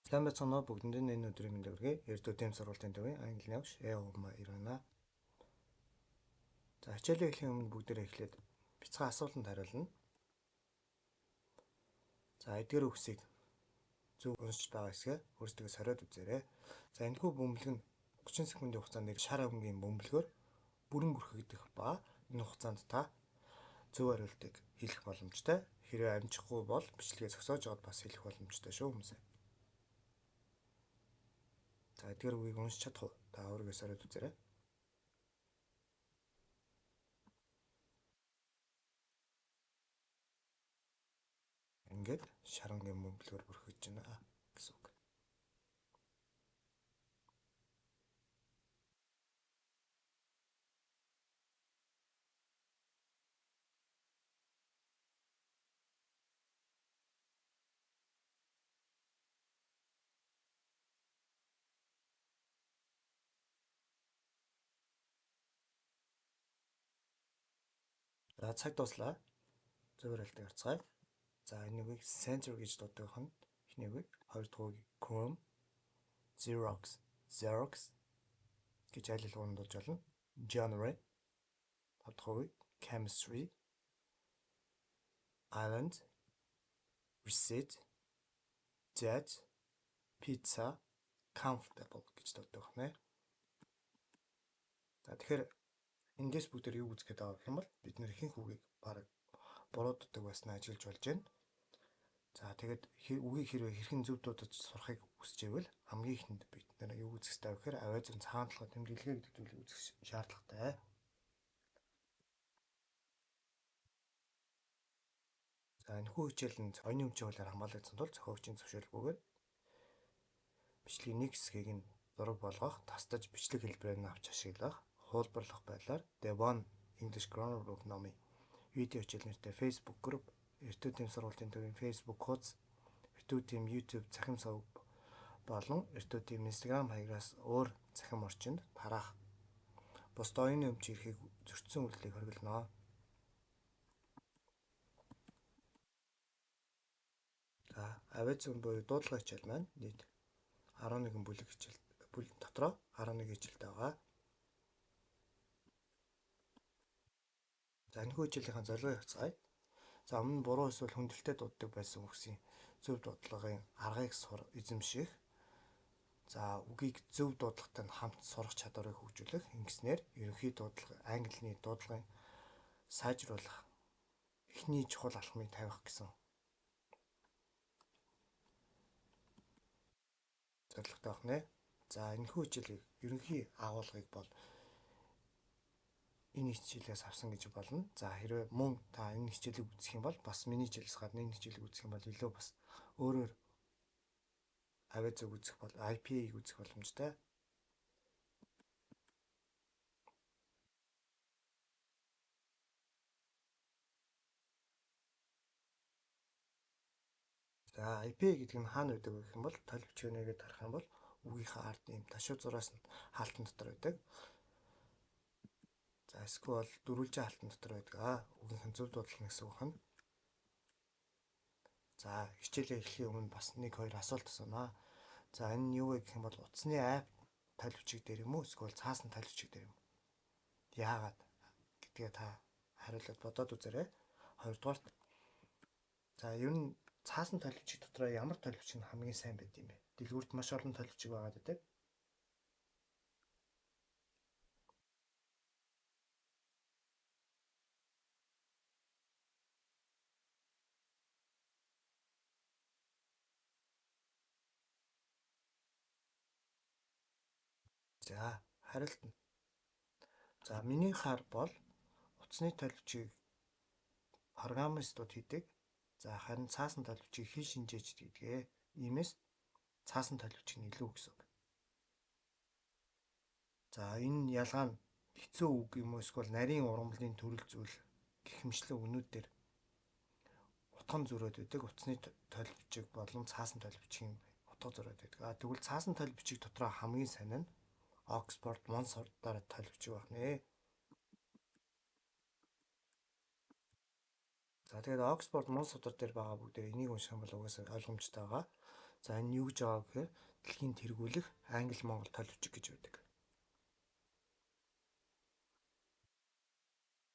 Сайн байцгаана уу бүгдэнд нь энэ өдрийн мэндийг хүргэе. Эрдүү тэм сургуулийн төвийн англи навш ЭОМА ирнэ. За хичээлээ эхлэхийн өмнө бүгдээрээ эхлээд бяцхан асуултанд хариулна. За эдгээр үгсийг зөв уншиж байгаа хэсгээ өөрсдөө сориод үзээрэй. За энэхүү бөмбөлөг нь 30 секундын хугацаанд шар хөнгөний бөмбөлгөөр бүрэн бүрхэгдэх ба энэ хугацаанд та зөв хариултыг хэлэх боломжтой. Хэрвээ амжихгүй бол бичлэгээ зогсоож аваад бас хэлэх боломжтой шүү хүмүүсээ. За эдгээр үгийг уншиж чадах уу? Та өөрийгөө сориод үзээрэй. Ингээд шарангийн бөмбөлгөөр бүрхэж байна гэсэн үг. За цаг дуслаа. Зөв хариултыг харцгаая. За энэ үгийг center гэж дууддаг нь эхний үг, хоёр дахь үг Chrome, Xerox гэж аль алгуунд дуулж болно. Genre, гурав дахь үг Chemistry, Island, Receipt, Jet, Pizza, Comfortable гэж дууддаг нэ. За тэгэхээр эндээс бүгдээр юу үзэх гээд байгаа гэх юм бол бид нэр ихэнх үгийг бараг буруу дууддаг байснаа ажиглаж болж байна. За тэгээд үгийг хэрвээ хэрхэн зөв дуудаж сурахыг хүсэж байвал хамгийн ихэнд бид нэр юу үзэх хэрэгтэй вэ гэхээр авиа зүүн цагаан толгой тэмдэглэгээ гэдэг зүйлийг үзэх шаардлагатай. За энэхүү хичээлд оюуны өмчийн хуулиар хамгаалагдсан тул зохиогчийн зөвшөөрлгүйгээр бичлэгийн нэг хэсгийг нь зураг болгох, тастаж бичлэг хэлбэрээр нь авч ашиглах, хуулбарлах байдлаар The One English Grammar Book номын видео хичээл нэртэй Facebook групп, Эрдүү тэм сургуулийн төвийн Facebook хуудас, Эрдүү тэм YouTube цахим сувг болон Эрдүү тэм Instagram хаягаас өөр цахим орчинд тараах бусд оюуны өмч эрхийг зөрчсөн үйлдэлийг хориглоно. За авиа зүүн буюу дуудлага хичээл маань нийт 11 бүлэг хичээл дотроо 11 хичээлтэй байгаа. За энэхүү хичээлийнхаа зорилгыг хацгаая. За өмнө нь буруу эсвэл хүндрэлтэй дууддаг байсан үгсийн зөв дуудлагын аргыг эзэмших. За үгийг зөв дуудлагатай хамт сурах чадварыг хөгжүүлэх. Ингэснээр ерөнхий дуудлага, англи хэлний дуудлагын сайжруулах эхний чухал алхмыг тавих гэсэн зорилготой байна. За энэхүү хичээлийг ерөнхий агуулгыг бол энэ хичээлээс авсан гэж болно. За хэрвээ мөн та энэ хичээлийг үзэх юм бол бас миний хичээлээс гадна энэ хичээлийг үзэх юм бол илүү бас өөрөөр авиа зүг үзэх бол IPA-ийг үзэх боломжтой. За IPA гэдэг нь хаана байдаг вэ гэх юм бол тал бичгэнийгээ тарах юм бол үгийнхаа ард ийм ташуу зураас нь хаалтан дотор байдаг. За эсвэл дөрвөлжин хаалтан дотор байдаг. Үгийнхэн зөв дуудлага гэсэн үг нь. За хичээлээ эхлэхийн өмнө бас нэг хоёр асуулт асуунаа. За энэ нь юу вэ гэх юм бол утасны айп тал бичиг дээр юм уу эсвэл цаасан тал бичиг дээр юм уу? Яагаад гэдгээ та хариулаад бодоод үзээрэй. Хоёрдугаарт. За ер нь цаасан тал бичиг дотроо ямар тал бичиг нь хамгийн сайн байд юм бэ? Дэлгүүрт маш олон тал бичиг байгаа гэдэг. За хариулт нь. За миний хаар бол утасны тал бичиг программистууд хийдэг. За харин цаасан тал бичиг хэл шинжээч гэдгээ. Иймээс цаасан тал бичиг нь илүү гэсэн үг. За энэ ялгаа нь хэцүү үг юм уу эсвэл нарийн ургамлын төрөл зүйл гэх мэтлэн үнүүд дээр утган зөрөөд байдаг. Утасны тал бичиг болон цаасан тал бичгийн утга зөрөөд байдаг. Тэгвэл цаасан тал бичиг дотроо хамгийн сайн нь Oxford Monsard-аар тал бичиг байна. За тэгээд Oxford Monsard дээр байгаа бүгдээ энийг унших юм бол угаасаа ойлгомжтой байгаа. За энэ юу гэж байгаа гэхээр дэлхийн тэргүүлэх англи монгол толбчиг гэж байдаг.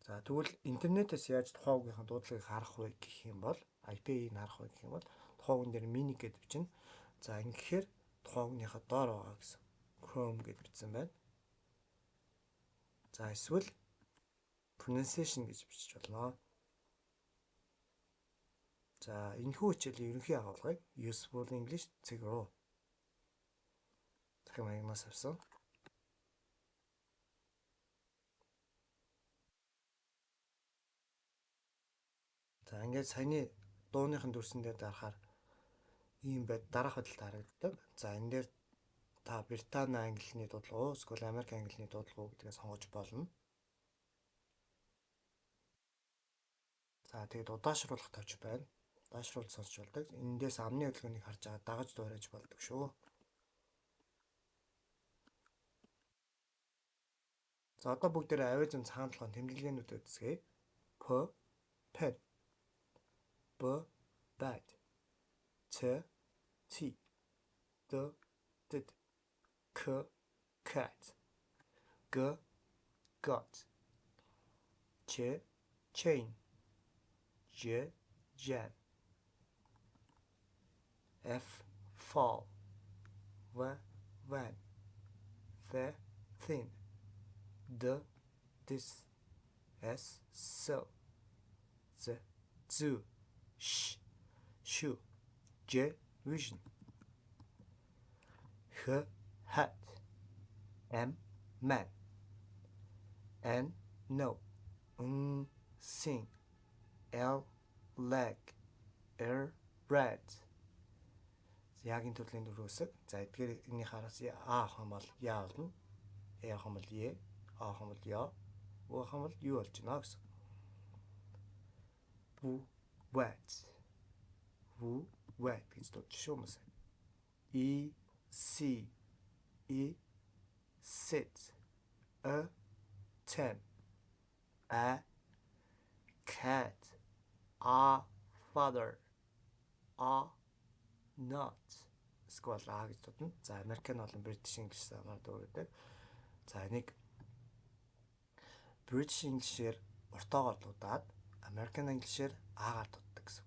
За тэгвэл интернетээс яаж тухайн үгийнхаа дуудлагыг харах вэ гэх юм бол IP-ийг харах вэ гэх юм бол тухайн үгэн дээр mini гэж бичнэ. За ингэхээр тухайн үгнийхаа доор байгаа гэсэн Chrome гэж бичсэн байна. За эсвэл pronunciation гэж бичиж болно. За энэхүү хичээлийн ерөнхий агуулгыг Useful English цэг рүү дахин маягнаас авсан. За ингээд саяны дууныхын дүрсэн дээр дарахаар ийм дараах байдалтай харагддаг. За энэ дээр та Британи английн дуудлага уу эсвэл Америк английн дуудлага уу гэдгээ сонгож болно. За тэгээд удаашруулах тавьж байна. Удаашруулж сонсч болдог. Эндээс амны хөдөлгөөнийг харж байгаа дагаж дуурайж болдог шүү. За одоо бүгдээрээ авиа зүүн цагаан толгойн тэмдэглэгээнүүд үзье. P pen, B bad, T tea, D did, K cat, G got, Ch chain, J jam, F fall, V van, V thin, D this, S so, Z zoo, Sh shoe, J vision, H hat, M man, N no, sing, L leg, R red. Яагийн төрлийн дөрвөөсөг. За эдгээр энэний хараас А авах юм бол Я болно. Е авах юм бол Е, А авах юм бол Я, Ү авах юм бол Ю болж байна гэсэн. Бу wet. Бу wet гэж дуудаж шүү хүмүүс. E see, E sit, A ten, A cat, A father, A not. Эсвэл А гэж дуудана. За Америкэн болон British English замаар дууддаг. За энийг British English-ээр уртаагаар дуудаад American English-ээр аагаар дууддаг гэсэн.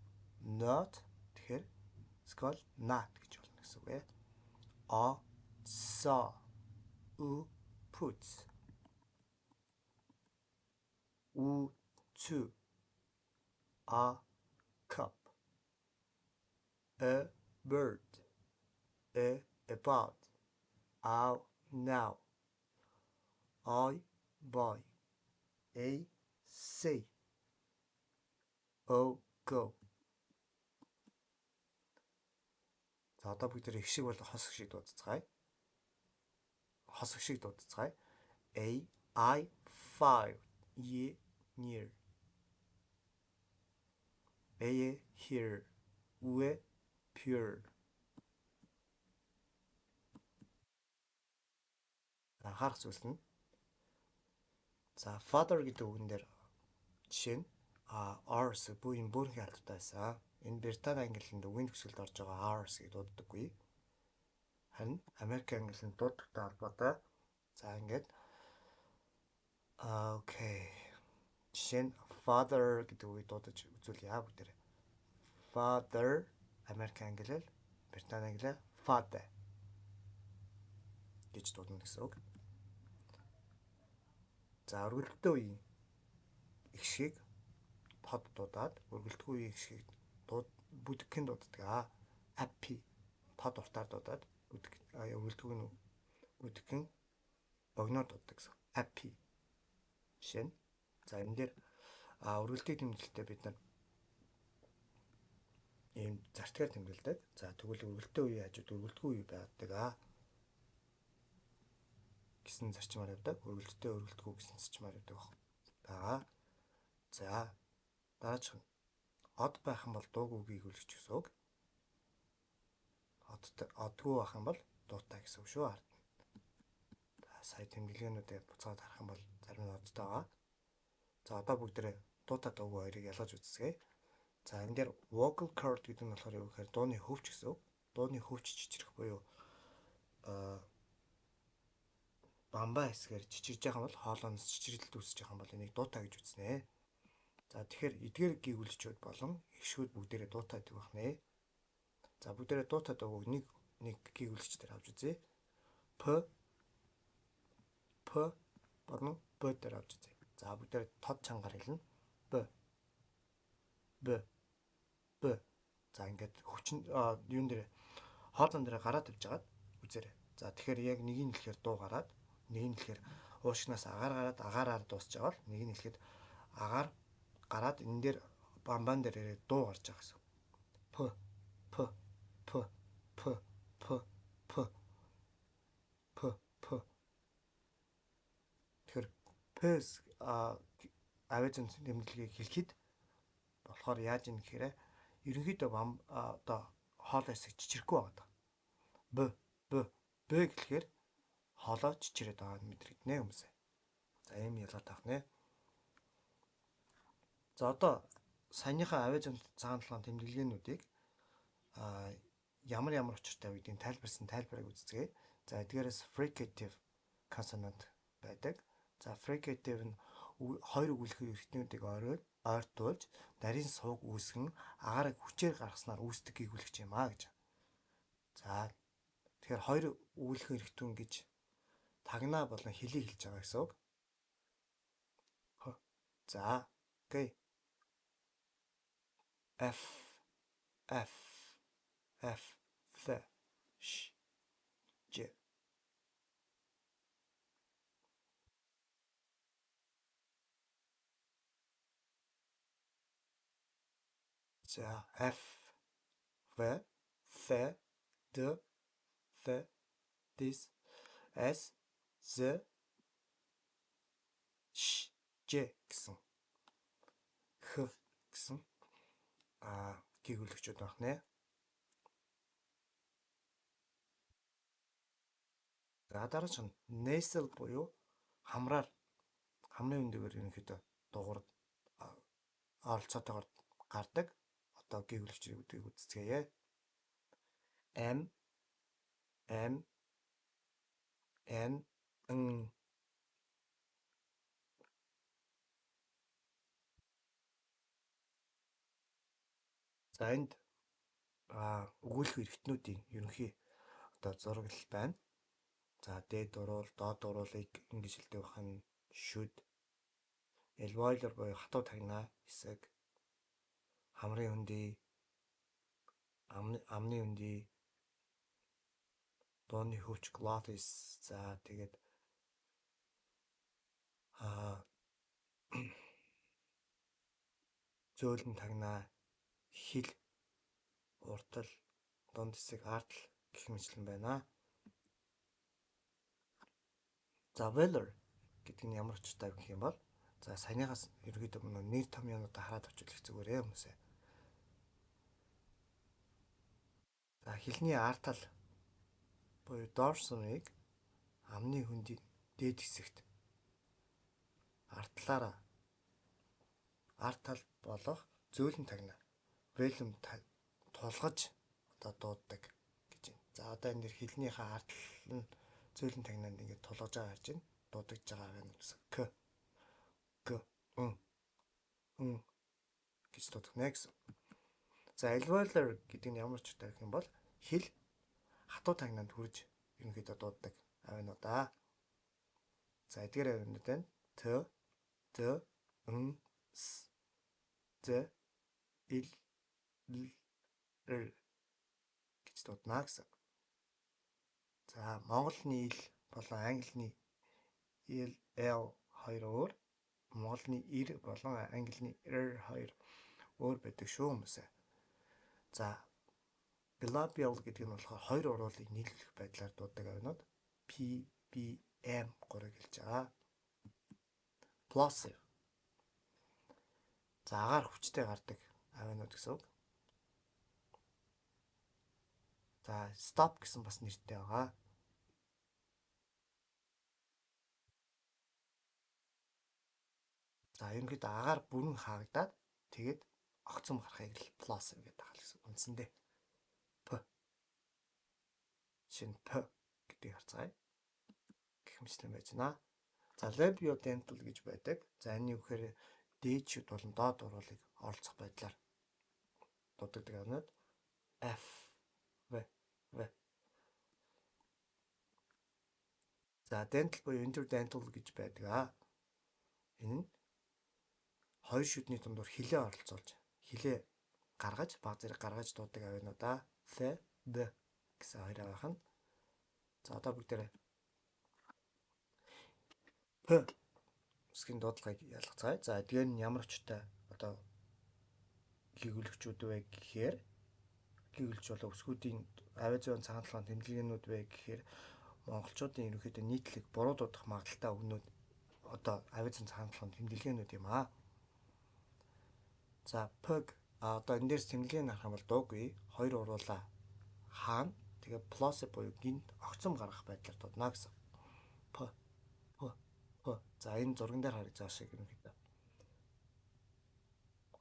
Not тэгэхээр эсвэл not гэж болно гэсэн үг ээ. A saw, U puts, U to, A cup, A bird, A about, Ow now, I buy, A say, O go. За одоо бүгд их шиг бол хос шиг дуудацгаая. Хос шиг дуудацгаая. A I five, E near, A here, U pure. Анхаарах зүйлс нь за father гэдэг үгэн дээр жишээ нь ours буюу бүрийн албатай байсан. Энэ Британи английн үгийн төгсгөлд орж байгаа ours гэж дууддаггүй. Харин Америк английн дуудлагатай холбоотой. За ингээд окей. Жишээ нь father гэдэг үгийг дуудаж үзүүлъя бүгдээрээ. Father Америк англиэл Британи англиэл father гэж дуудана гэсэн үг. За өргөлттэй үеийн ихшгийг под дуудаад өргөлтгүй үеийн ихшгийг бүдгхэн дууддаг. Happy под уртаар дуудаад өргөлтгүй нь бүдгхэн богноор дууддаг гэсэн. Happy. Жишээ нь за энэ дээр өргөлтийн тэмдэглэлтэй бид нар ийм зартгаар тэмдэглэдэг. За тэгвэл өргөлттэй үеийн хажууд өргөлтгүй үе байдаг гэсэн зарчмаар явдаг. Өргөлттэй өргөлтгүй гэсэн зарчмаар явдаг байгаа. За дараачих нь од байх юм бол дууг үгийг үлгэж гэсэн үг. Одгүй байх юм бол дуутай гэсэн үг шүү. Сая тэмдэглээнүүдээ буцаад харах юм бол зарим нь одтой байгаа. За одоо бүгдээрээ дуутай дуугүй хоёрыг ялгаж үзье. За энэ дээр vocal chord гэдэг нь болохоор юу гэхээр дууны хөвч гэсэн үг. дууны хөвч чичрэх буюу бамбаа хэсгээр чичирж байгаа бол хоолойноос чичрэлт үүсэж байгаа бол энийг дуутай гэж үзнэ. За тэгэхээр эдгээр гүйгүүлэгчүүд болон хишгүүд бүгдээрээ дуутай гэдэг байна. За бүгдээрээ дуутай дууг нэг гүйгүүлэгч дээр авч үзье. П болон б дээр авч үзье. За бүгдээрээ тод чангаар хэлнэ. Б. За ингээд хүчин юун дээр хоолон дээр гараад явж байгаад үзээрэй. За тэгэхээр яг нэг нь хэлэхээр дуу гараад, нэг нь хэлэхээр уушгнаас агаар гараад агаараар дуусч байгаа бол нэг нь хэлэхэд агаар гараад энэ дээр бамбан дээр ирээд дуу гарч байгаа гэсэн. П тэгэхээр пэс авизын тэмдэглэгийг хэлэхэд болохоор яаж юм гэхээр ерөнхийдөө одоо хоолой хэсэг чичрэхгүй байгаа. Б гэхээр хоолой чичрээд байгааг мэдрэгдэнэ хүмүүсээ. За ийм ялгаатай байна. За одоо саяныхаа авизын цагаан толгойн тэмдэглэгээнүүдийг ямар учиртай байдгийг тайлбарсан тайлбарыг үзцгээе. За эдгээрээс fricative consonant байдаг. За fricative нь хоёр өгүүлбэр эргэтнүүдийг ойртуулж нарийн сууг үүсгэн агаарыг хүчээр гаргаснаар үүсдэг гүйгүүлэгч юм аа гэж. За тэгэхээр хоёр өгүүлбэр эргэтүүн гэж тагнаа болон хэлийг хэлж байгаа гэсэн үг. За окей. F Ш Ж. За F В Th D Th This S Z Ш Ж гэсэн Х гэсэн гүйгүүлэгчүүд байна. За дараач нь nasal буюу хамрын үндээр ерөнхийдөө дугуйр оролцоотойгоор гардаг одоо гүйгүүлэгчүүдийг үзцгээе. М Н За энд өгүүлбэр эргэтнүүдийн ерөнхий одоо зураглал байна. За дээд дуруул, доод дуруулыг ингэж хэлдэг байна. Should alveolar буюу хатуу тагнаа хэсэг, хамрын хөндөй, амны хөндөй, дууны хөвч glottis. За тэгээд зөөлөн тагнаа, хил, уртал, дунд хэсэг, артал гэх мэтлэн байна. За velar гэдэг нь ямар учиртай гэх юм бол за саяныхаас ерөөдөө нэр томьёонуудаа хараад авчихвал их зүгээр хүмүүсээ. За хилний артал буюу dorsum-ыг амны хөндийн дээд хэсэгт артал болох зөөлөн тагнаа velum тулгаж одоо дууддаг гэж байна. За одоо энэ дэр хилнийхээ артал нь зөөлөн тагнаанд ингээд тулгаж байгаа харж байна. Дуудагдж байгаа юм гэсэн. К гэж дуудагнэ гэсэн. За alveolar гэдэг нь ямар учиртай гэх юм бол хил хатуу тагнаанд хүрж ерөнхийдөө дууддаг авинуудаа. За эдгээр авинууд байна. Т Д С З Ил Р гэж дуудана гэсэн. За Монголны ил болон англиний L хоёр өөр, Монголны ир болон англиний R хоёр өөр байдаг шүү хүмүүсээ. За bilabial гэдэг нь болохоор хоёр уруулыг нийлүүлэх байдлаар дууддаг авинууд P B M 3-ыг хэлж байгаа. Plosive. За агаар хүчтэй гардаг авинууд гэсэн үг. За stop гэсэн бас нэртэй байгаа. За ерөнхийдөө агаар бүрэн хаагдаад тэгээд огцом гарахыг л plosive гэдэг байгаа гэсэн үндсэндээ. Жишээ нь P гэдгийг харцгаая. Гэх мэтлэн байж байна. За labiodental гэж байдаг. За энэ юу гэхээр дээдшүүд болон доод уруулыг оролцох байдлаар дуудагддаг анууд F V. За dental буюу interdental гэж байдаг. Энэ нь хоёр шүдний дундуур хилээ оролцуулж хилээ гаргаж баг зэрэг гаргаж дуудаг авинуудаа L D гэсэн хоёр авих нь. За одоо бүгдээрээ P үсгийн дуудлагыг ялгацгаая. За эдгээр нь ямар очтой одоо гэгүүлэгчүүд вэ гэхээр гэгүүлж болоо өсгүүдийн авиа зүйн цагаан толгойн тэмдэглэгээнүүд вэ гэхээр монголчуудын ерөнхийдөө нийтлэг буруу дуудах магадaltaй үгнүүд одоо авиа зүйн цагаан толгойн тэмдэглэгээнүүд юм аа. За P одоо энэ дээрс тэмдэглэгийг харах юм бол дуугүй хоёр уруулаа хаана тэгээ plosive буюу гинт огцом гаргах байдлаар дуудана гэсэн. P. За энэ зурган дээр харагдаж байгаа шиг ерөнхийдөө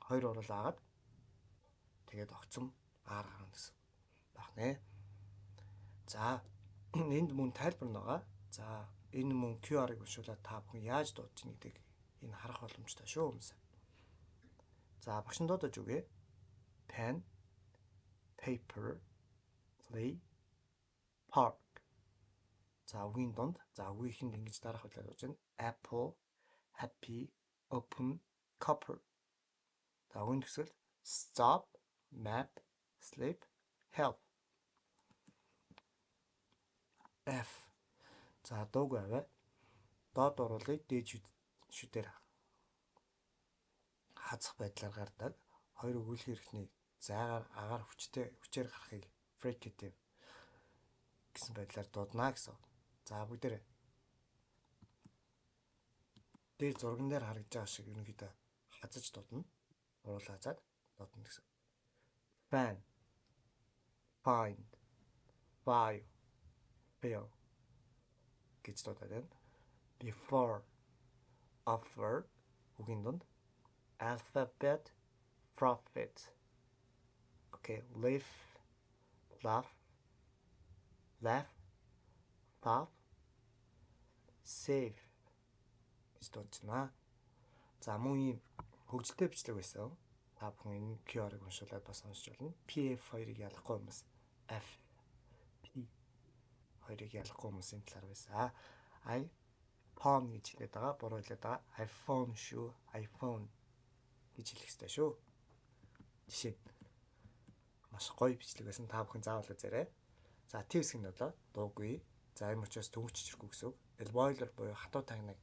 хоёр уруулаа агаад тэгээд огцом аар гарна гэсэн байх нэ. За энд мөн тайлбар байгаа. За энэ мөн QR-ыг уншуулаад та бүхэн яаж дуудаж ийн гэдгийг энэ харах боломжтой шүү юмсаа. За багш нь дуудаж үгээ. Pen, paper, play, park. За үгийн донд за үгийнхэнд ингэж дараах байдлаар дуудаж байна. Apple, happy, open, copper. За үгийн төсөл stop, map, sleep, help. F. За дуугүй аваа. Доод уруулыг дээд шүдээр хазах байдлаар гардаг. Хоёр өгүүлэх хэрэгтний зайгаар агаар хүчээр гарахыг fricative гэсэн байдлаар дуудана гэсэн. За бүгдээрээ дээр зурган дээр харагдаж байгаа шиг ерөнхийдөө хазаж дуудана. Уруулаа хазаад дуудана гэсэн. Fan, find, buy, bill гэж дуудаад байна. Before, offer үгийн донд alphabet, profit. Okay, live, laugh, thought, save гэж дуудана. За мөн ийм хөгжилтэй бичлэг байсан. Та бүхэн энэ QR-ыг уншуулад бас уншиж болно. PF2-ыг ялахгүй хүмүүс FP2-ыг ялахгүй хүмүүсийн талаар байсан. iPhone гэж хэлээд байгаа, буруу хэлээд байгаа. iPhone шүү, iPhone гэж хэлэх хэрэгтэй шүү. Жишээ маш гоё бичлэг байсан. Та бүхэн заавал үзээрэй. За T хэсэг нь болоо дуугүй. За энэ учраас төвөгч чирхүү гэсэн үг. Boiler буюу хатуу тагнаг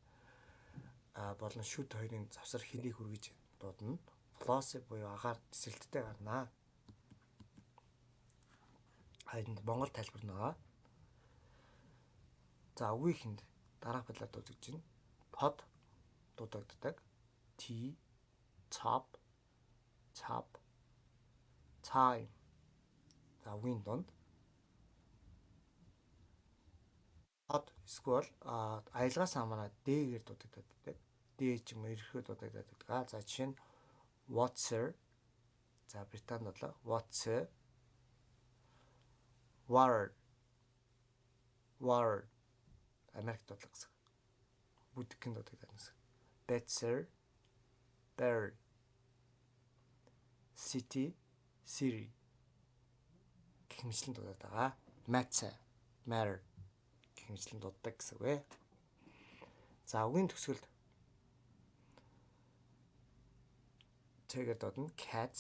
болон шүд хоёрын завсар хэлийг хүргэж дуудана. Plosive буюу агаар тесрэлттэй гарнаа. Хайнд Монгол тайлбар байгаа. За үгийнхэнд дараах байдлаар дуудагдж байна. Pod дуудагддаг. T, top, time. За үгийн донд pod эсвэл аялгаас хамаараа D-гээр дуудагддаг. D ч юм уу ерхөө дуудагддаг. За жишээ нь water. За Британд бодлоо water. Word. Америк дуудлага гэсэн. Бүдгэн дуудагддаг гэсэн. Better, bird. City, гэх мэтлэн дуудаад байгаа. Matter гэх мэтлэн дууддаг гэсэн үг ээ. За үгийн төгсгөлд тэгээд дуудана. Cat,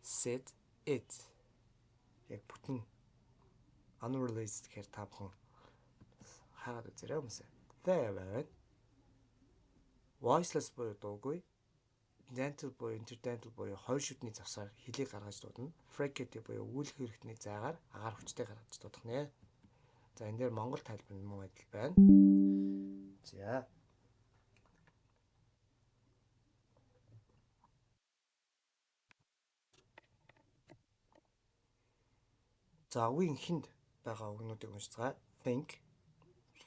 sit, it. Яг бүтэн unreleased гэхээр та бүхэн хараад үзээрэй хүмүүсээ. Тэгээд voiceless буюу дуугүй, dental буюу interdental буюу хоёр шүдний завсаар хилийг гаргаж дуудана. Fricative буюу өгүүлэх хэрэгтний зайгаар агаар хүчтэй гаргаж дуудах нэ. За энэ дээр Монгол тайлбар нь мөн адил байна. За үгийн хинд байгаа үгнүүдийг уншицгаа. Think,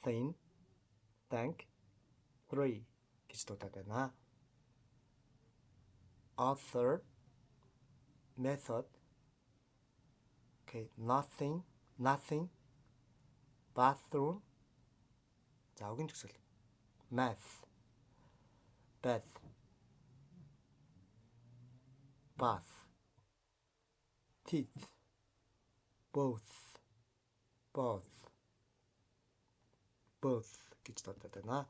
thin, thank, three гэж дуудаад байна. Author, method. Okay, nothing, bathroom. За үгийн төгсгөл. Math, bath, bath, teeth, both гэж дуудаад байна.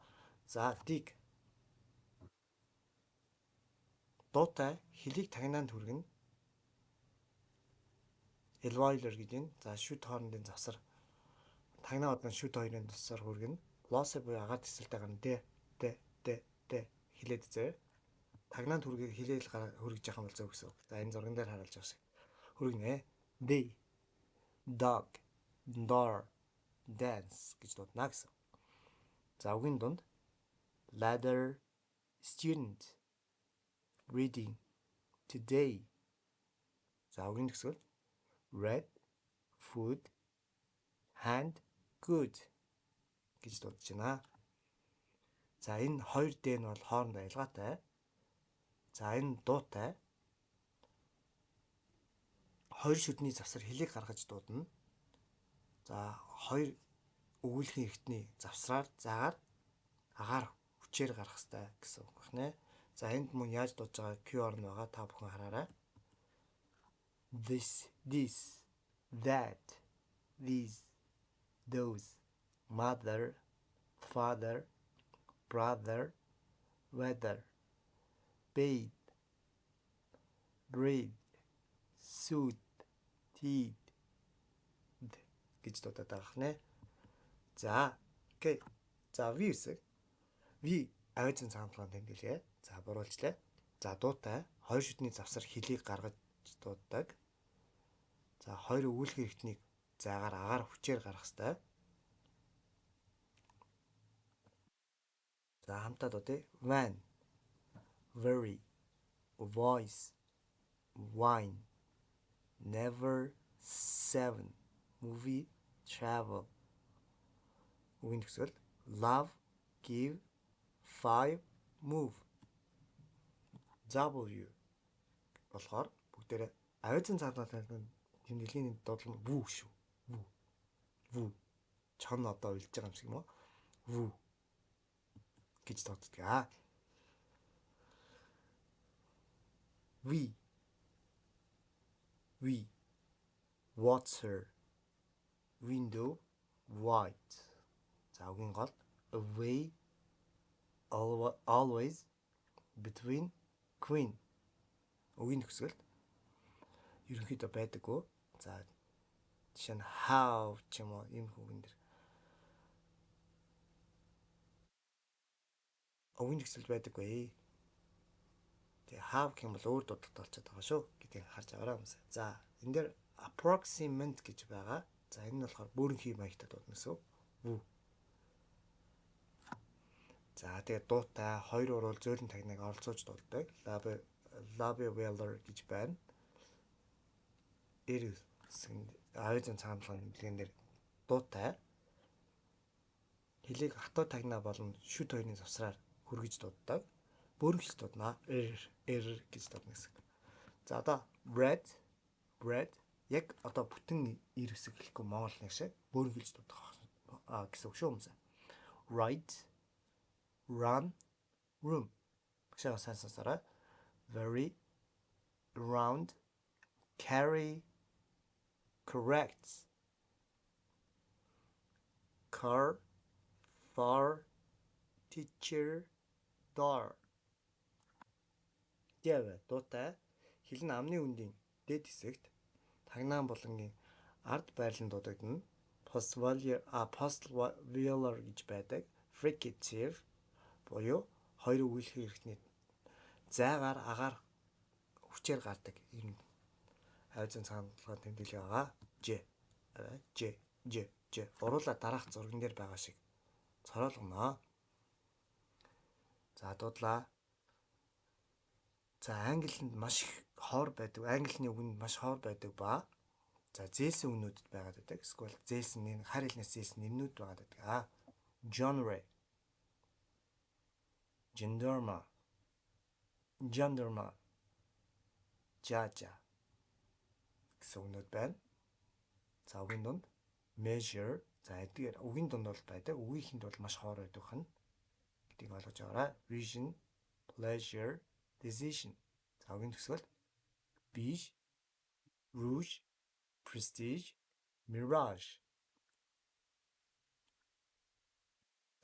За dig. Дуутай хэлийг тагнаанд хүргэнэ. Alveolar гэж байна. За шүд хоорондын завсар тагнаа одон шүд хоёрын завсар хүргэнэ. Loss буюу агаар тэсэлтэй гарна. Д хэлээд зөө. Тагнаанд хүргийг хэлээл хүргэж яах юм бол зөв гэсэн. За энэ зурган дээр харуулж байгаа шиг хүргэнэ. Day, dog, door, dance гэж дуудана гэсэн. За үгийн дунд ladder, student, reading, today. За үгийн төгсгөл red, food, hand, good гэж дуудаж байна. За энэ хоёр D нь бол хоорондоо ялгаатай. За энэ дуутай хоёр шүдний завсар хэлийг гаргаж дуудана. За хоёр өгүүлхийн эртний завсраар заагаар агаар хүчээр гарах хэрэгтэй гэсэн үг байна. За энд мөн яаж дуудаж байгааг QR нь байгаа. Та бүхэн хараарай. This, that, these, those, mother, father, brother, weather, bathe, breathe, suit, teeth гэж дуудаад байгаа нэ. За, окей. За, V хэсэг. V авиацын цаамтлагын тэмдэглэгээ. За, буруулчлаа. За, дуутай хоёр шүдний завсар хэлийг гаргаж дууддаг. За, хоёр өгүүлхийн эртнийг заагаар агаар хүчээр гаргах хэрэгтэй. За, хамтаа дуудъя. Van, very, voice, wine, never, seven, movie, travel. Үгийн төгсгөл love, give, five, move. W болохоор бүгдээрээ авиацын цаамтлагын тэмдэглэлийн дуудлага нь вүү шүү. Вүү. Чон одоо үлж байгаа юм шиг юм уу? Вүү гэж дууддаг. We, water, window, white. За үгийн гол away, always, between, queen. Үгийн төгсгөлд ерөнхийдөө байдаггүй. За жишээ нь how ч юм уу ийм үгэн дээр үгийн төгсгөл байдаггүй. Тэгээ how гэх юм бол өөр дуудлагатай болчиход байгаа шүү гэдгийг харж аваарай хүмүүс. За энэ дээр approximate гэж байгаа. За энэ нь болохоор бүрэнхий маягтай дуудана гэсэн. Вүү. За тэгээ дуутай хоёр уруул зөөлөн тагныг оролцуулж дууддаг. Lobby Weller гэж байна. Авиацын цаамтлагын тэмдэглэгээр дээр дуутай хэлийг хатуу тагнаа болон шүд хоёрын завсраар хүргэж дууддаг. Бүрэнхий дуудана. гэж дуудана гэсэн. За одоо bread яг одоо бүтэн ир хэсэг хэлэхгүй монгол нэг шиг бүрэнхийж дуудах гэсэн үг шүү хүмүүс. Right, run, room. Гэшээ сайн сонсороо. Very, round, carry, correct, car, far, teacher, door. Гэвэ дуутай хэл нь амны үндийн дэд хэсэгт тагнаан болонгийн ард байрлан дуудагдана. Postvelar гэж байдаг. Fricative буюу хоёр өгүүлхийн эртний зайгаар агаар хүчээр гардаг юм. Авиацын цаамтлагын тэмдэглэл байгаа. Ж. Уруула дараах зурган дээр байгаа шиг цороолгоно. За дуудлаа. За англинд маш их хоор байдаг. Английн үгэнд маш хоор байдаг ба за зээлсэн үнүүдэд байгаад байдаг. Эсвэл зээлсэн харь хэлнээс зээлсэн нэмнүүд байгаад байдаг. Genre, gendarme, jaja, гэсэн үгнүүд байна. За үгийн дунд measure. За эдгээр үгийн дунд бол байдаг. Үгийнхэнд бол маш хоор байдаг хэн гэдгийг ойлгож аваарай. Vision, pleasure, decision. За үгийн төгсгөл beige, rouge, prestige, mirage.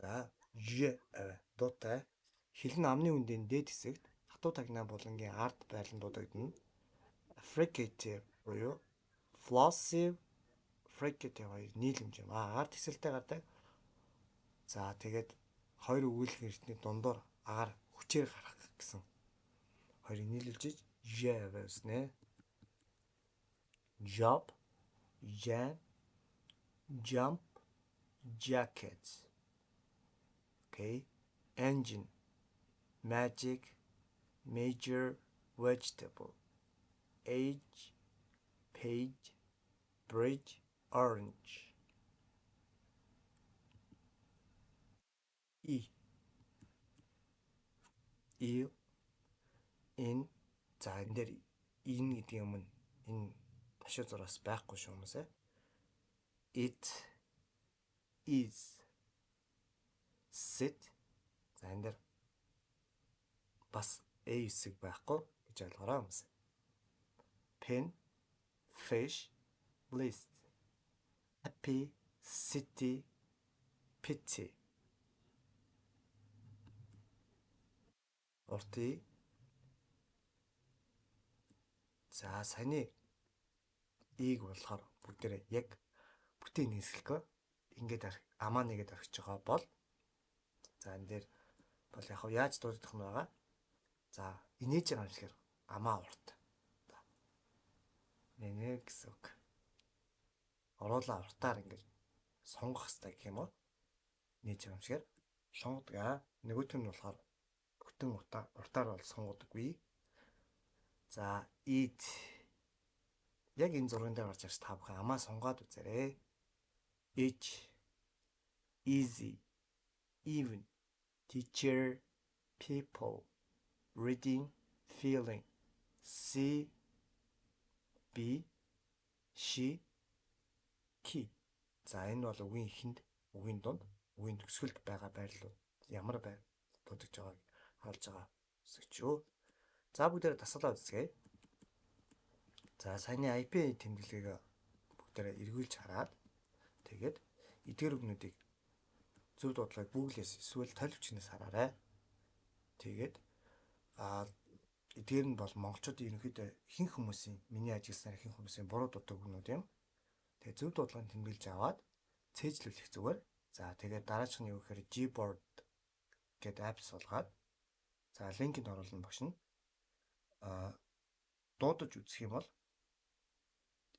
За дуутай хэлэн амны үндийн дээд хэсэгт хатуу тагнаа булангийн ард байрлан дуудагдана. Affricative буюу flossive, fricative хоёр нийлэмж юм. Ард хэсэлтэй гардаг. За тэгээд хоёр өгүүлэх эртний дундуур агаар хүчээр гарах гэсэн хоёрыг нийлүүлж гэснэ. Job, jam, jump, jacket. Okay. Engine, magic, major, vegetable. Age, page, bridge, orange. In. За энэ дээр in гэдэг юм энэ ташуу зураас байхгүй шүү хүмүүсээ. It is. Sit. За энэ дээр бас a хэсэг байхгүй гэж ойлгоорой хүмүүс. Pen, fish, list. Happy, city, pity. Уртый. За саяны ийг болохоор бүгдээрээ яг бүтэн нийслэлгүй ингээд амаа нэгэд орхиж байгаа бол за энэ дээр бол яг яаж дуудах нь байгаа. За инээж байгаа юм шигээр амаа урт. Нэ гэсэн үг. Оруулаа уртаар ингээд сонгох хэрэгтэй гэх юм уу? Нээж байгаа юм шигээр сонгодог. Нөгөөх нь болохоор бүтэн уртаар бол сонгодоггүй. За eat. Яг энэ зурган дээр гарч ирж та бүхэн амаа сунгаад үзээрэй. Each, easy, even, teacher, people, reading, feeling, see, be, she, key. За энэ бол үгийн эхэнд, үгийн дунд, үгийн төгсгөлд байгаа байрлал ямар дуудаж байгааг харуулж байгаа хэсэгч юу. За бүгдээрээ дасгалаа үзье. За саяны IP тэмдэглэгийг бүгдээрээ эргүүлж хараад тэгээд эдгээр үгнүүдийг зөв дуудлагыг Google-с эсвэл толивчнаас хараарай. Тэгээд эдгээр нь бол монголчууд ерөнхийдөө ихэнх хүмүүсийн миний ажилласнаар ихэнх хүмүүсийн буруу дуудаг үгнүүд юм. Тэгээд зөв дуудлагыг тэмдэглэж аваад цээжлүүлэх зүгээр. За тэгээд дараачих нь юу гэхээр Gboard гэдэг апп суулгаад за линкийг оруулна багшна. Дуудаж үзэх юм бол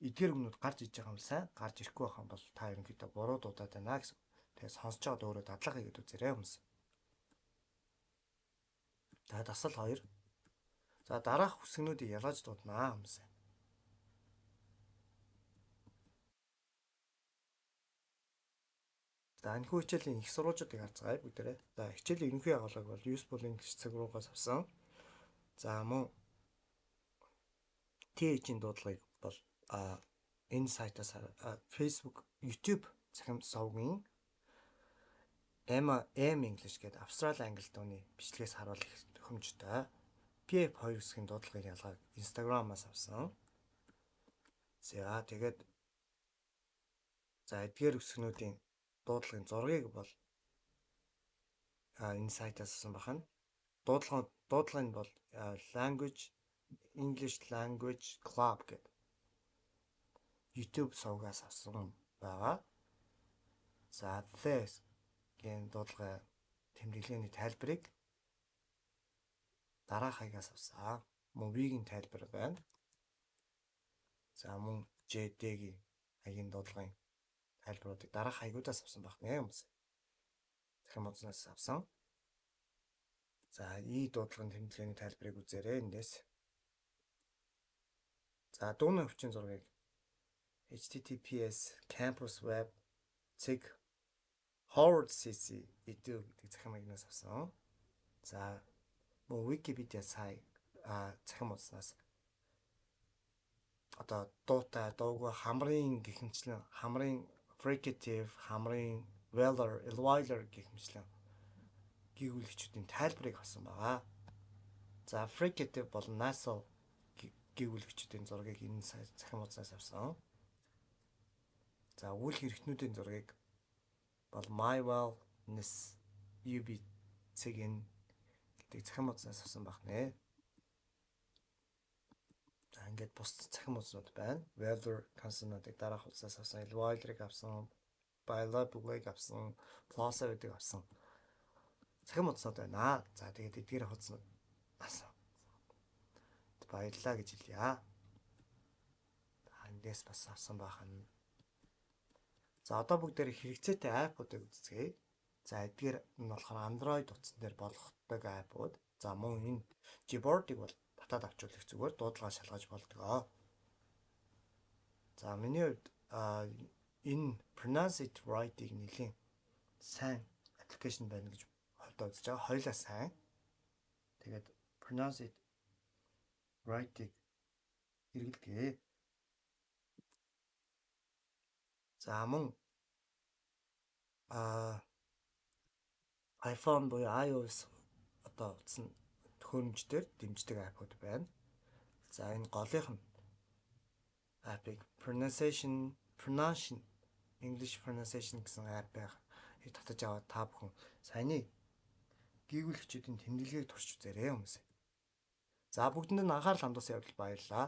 эдгээр үгнүүд гарч иж байгаа юм сайн гарч ирэхгүй байх юм бол та ерөнхийдөө буруу дуудаад байна гэсэн. Тэгээд сонсож байгаад өөрөө дадлага хийгээд үзээрэй хүмүүс. За дасгал 2. За дараах хүсгнүүдийг ялгаж дууднаа хүмүүс. За энэхүү хичээлийн их сурвалжуудыг харж байгаа бүгдээрээ. За хичээлийн ерөнхий агуулга бол Useful English цаг руугаас авсан. За мөн TH-ийн дуудлагыг бол энэ сайтаас Facebook, YouTube захимд сувгийн M English гэдэг Австрали англи дууны бичлэгээс харуулах төхөмжтэй. PF 2 хэсгийн дуудлагын ялгааг Instagram-аас авсан. За тэгээд эдгээр хэсгнүүдийн дуудлагын зургийг бол энэ сайтаас авсан бахна. Дуудлагын бол English Language Club гэдэг YouTube сувгаас авсан байгаа. За this гэн дуудлага тэмдэглэлийн тайлбарыг дараах хаягаас авсан. Мөн V-ийн тайлбар байна. За мөн JD-гийн хаягийн дуудлагын тайлбаруудыг дараах хаягуудаас авсан байх нэ хүмүүс. Захин модноос авсан. За дуудлагын тэмдэглэлийн тайлбарыг үзээрэй эндээс. За дууны өвчин зургийг https campus web cig Howard CC edu гэдэг захин маягнаас авсан. За мөн Wikipedia сайт захин модноос одоо дуутай, дуугүй хамрын гэх мэтлэн хамрын fricative, хамрын velar, alveolar гэх мэтлэн гүйгүүлэгчдийн тайлбарыг авсан байгаа. За fricative бол nasal гүйгүүлэгчдийн зургийг энэ цахим хуудаснаас авсан. За үйл хэрэгтнүүдийн зургийг бол myval, nis, UB цэгийн гэдэг цахим хуудаснаас авсан байх нэ. За ингээд бус цахим хуудаснууд байна. Velar consonant-ыг дараах хуудаснаас авсан, alveolar-ыг авсан, bilabial-ыг авсан, plosive-ыг авсан цахим хуудаснууд байна. За тэгээд эдгээр хуудаснууд баярлалаа гэж хэлье. Эндээс бас авсан бахан. За одоо бүгдээр хэрэгцээтэй аппуудыг үзцгээе. За эдгээр нь болохоор Android утсан дээр болгохдаг аппууд. За мөн энэ Gboard-ыг бол татаад авчруулах зүгээр дуудлага шалгаж болдгоо. За миний хувьд энэ Pronounce It Right-ыг нэлийн сайн аппликейшн байна гэж хувьдаа үзэж байгаа. Хоёулаа сайн. Тэгээд Pronounce It Right-ыг хэрэглэгээ. За мөн iPhone буюу iOS одоо утсан төхөөрөмждөр дэмждэг аппууд байна. За энэ голынх нь аппыг Pronunciation English Pronunciation гэсэн апп байх. Татаж аваад та бүхэн саяны гүйгүүлэгчдийн тэмдэглэгийг турш үзээрэй хүмүүсээ. За бүгдэнд нь анхаарал хандуулсан явдал баярлалаа.